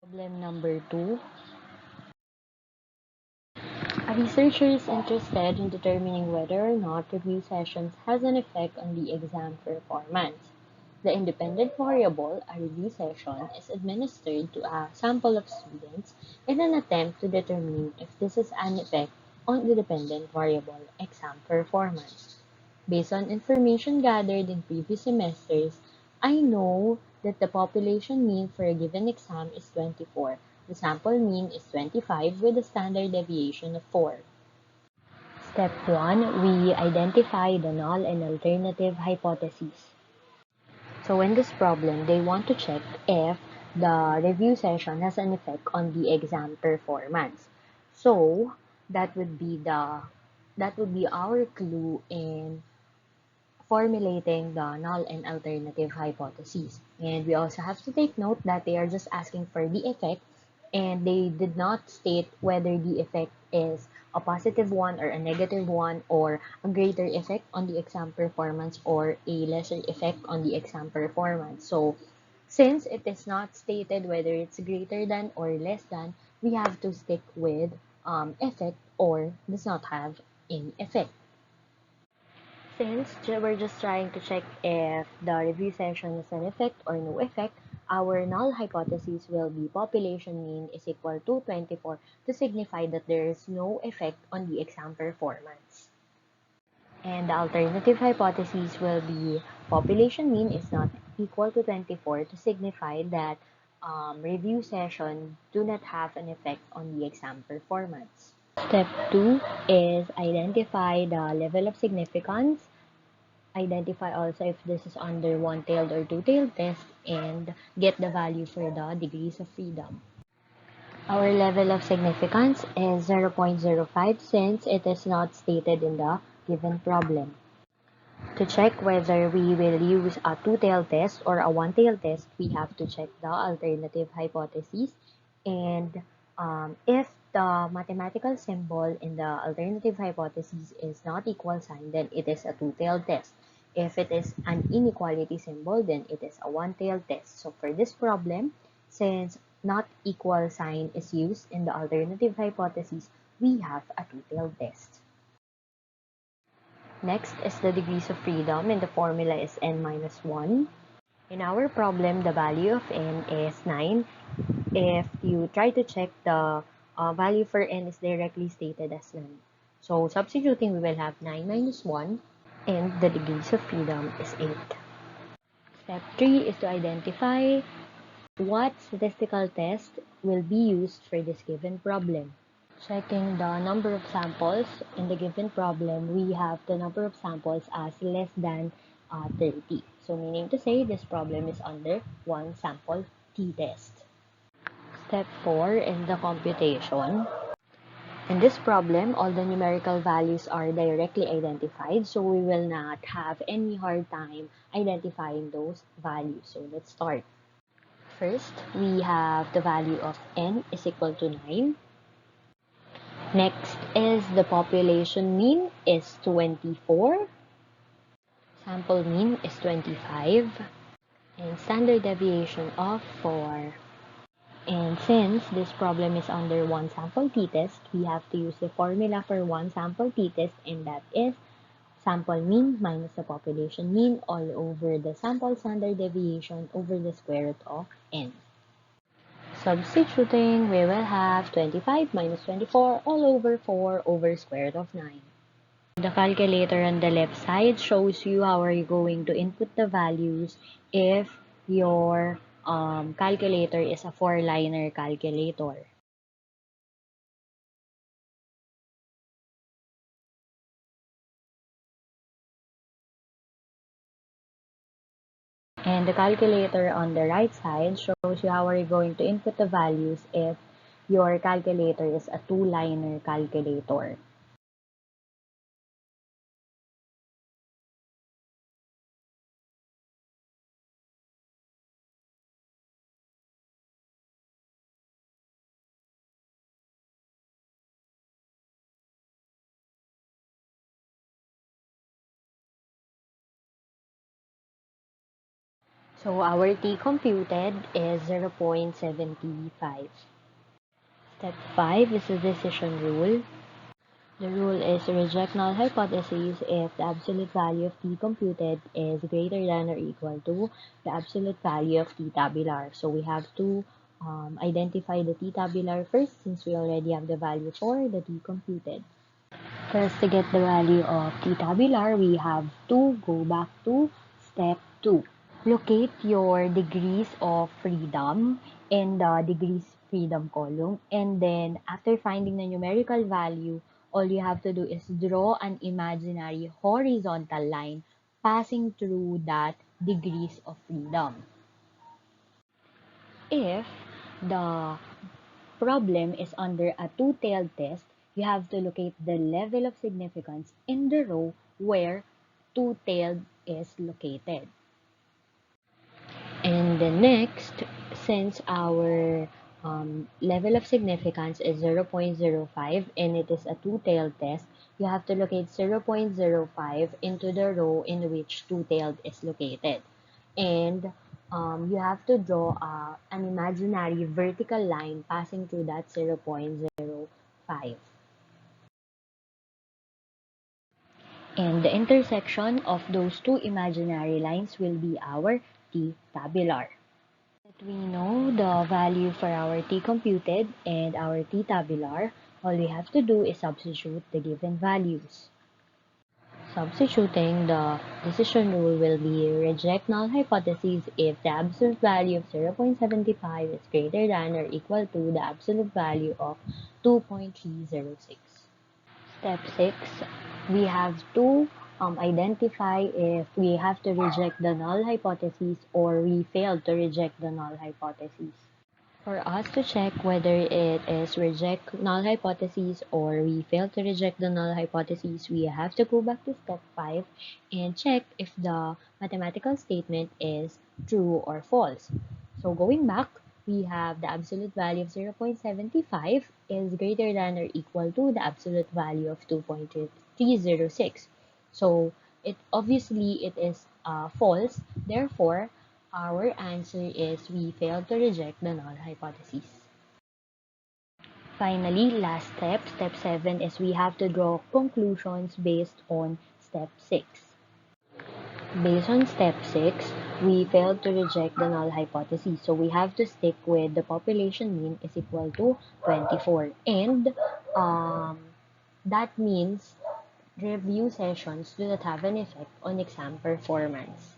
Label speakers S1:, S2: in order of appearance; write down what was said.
S1: Problem number 2. A researcher is interested in determining whether or not review sessions has an effect on the exam performance. The independent variable, a review session, is administered to a sample of students in an attempt to determine if this has an effect on the dependent variable exam performance. Based on information gathered in previous semesters, I know that the population mean for a given exam is 24. The sample mean is 25 with a standard deviation of 4. Step 1, we identify the null and alternative hypotheses. So in this problem, they want to check if the review session has an effect on the exam performance. So that would be our clue in formulating the null and alternative hypotheses. And we also have to take note that they are just asking for the effect and they did not state whether the effect is a positive one or a negative one or a greater effect on the exam performance or a lesser effect on the exam performance. So since it is not stated whether it's greater than or less than, we have to stick with effect or does not have any effect. Since we're just trying to check if the review session is an effect or no effect, our null hypothesis will be population mean is equal to 24 to signify that there is no effect on the exam performance. And the alternative hypothesis will be population mean is not equal to 24 to signify that review session do not have an effect on the exam performance. Step 2 is identify the level of significance. Identify also if this is under one-tailed or two-tailed test and get the value for the degrees of freedom. Our level of significance is 0.05 since it is not stated in the given problem. To check whether we will use a two-tailed test or a one-tailed test, we have to check the alternative hypotheses. And if the mathematical symbol in the alternative hypothesis is not equal sign, then it is a two-tailed test. If it is an inequality symbol, then it is a one-tailed test. So for this problem, since not equal sign is used in the alternative hypothesis, we have a two-tailed test. Next is the degrees of freedom, and the formula is n minus 1. In our problem, the value of n is 9. If you try to check the value for n is directly stated as 9. So substituting, we will have 9 minus 1, and the degrees of freedom is 8. Step 3 is to identify what statistical test will be used for this given problem. Checking the number of samples in the given problem, we have the number of samples as less than 30. So meaning to say this problem is under one sample t-test. Step 4 is the computation. In this problem, all the numerical values are directly identified, so we will not have any hard time identifying those values. So let's start. First, we have the value of n is equal to 9. Next is the population mean is 24, sample mean is 25, and standard deviation of 4. And since this problem is under one sample t-test, we have to use the formula for one sample t-test, and that is sample mean minus the population mean all over the sample standard deviation over the square root of n. Substituting, we will have 25 minus 24 all over 4 over square root of 9. The calculator on the left side shows you how are you going to input the values if your calculator is a 4-liner calculator. And the calculator on the right side shows you how are you going to input the values if your calculator is a 2-liner calculator. So our t computed is 0.75. Step 5 is the decision rule. The rule is to reject null hypotheses if the absolute value of t computed is greater than or equal to the absolute value of t tabular. So we have to identify the t tabular first since we already have the value for the t computed. First, to get the value of t tabular, we have to go back to step 2. Locate your degrees of freedom in the degrees freedom column, and then after finding the numerical value, all you have to do is draw an imaginary horizontal line passing through that degrees of freedom. If the problem is under a two-tailed test, you have to locate the level of significance in the row where two-tailed is located. And the next, since our level of significance is 0.05 and it is a two-tailed test, you have to locate 0.05 into the row in which two-tailed is located. And you have to draw an imaginary vertical line passing through that 0.05. And the intersection of those two imaginary lines will be our t-tabular. That we know the value for our t computed and our t tabular, all we have to do is substitute the given values. Substituting, the decision rule will be reject null hypotheses if the absolute value of 0.75 is greater than or equal to the absolute value of 2.306. Step 6, we have to identify if we have to reject the null hypothesis or we failed to reject the null hypothesis. For us to check whether it is reject null hypothesis or we fail to reject the null hypothesis, we have to go back to step 5 and check if the mathematical statement is true or false. So going back, we have the absolute value of 0.75 is greater than or equal to the absolute value of 2.306. So it is false. Therefore, our answer is we failed to reject the null hypothesis. Finally, last step, step 7, is we have to draw conclusions based on step 6. Based on step 6, we failed to reject the null hypothesis. So we have to stick with the population mean is equal to 24. And that means review sessions do not have an effect on exam performance.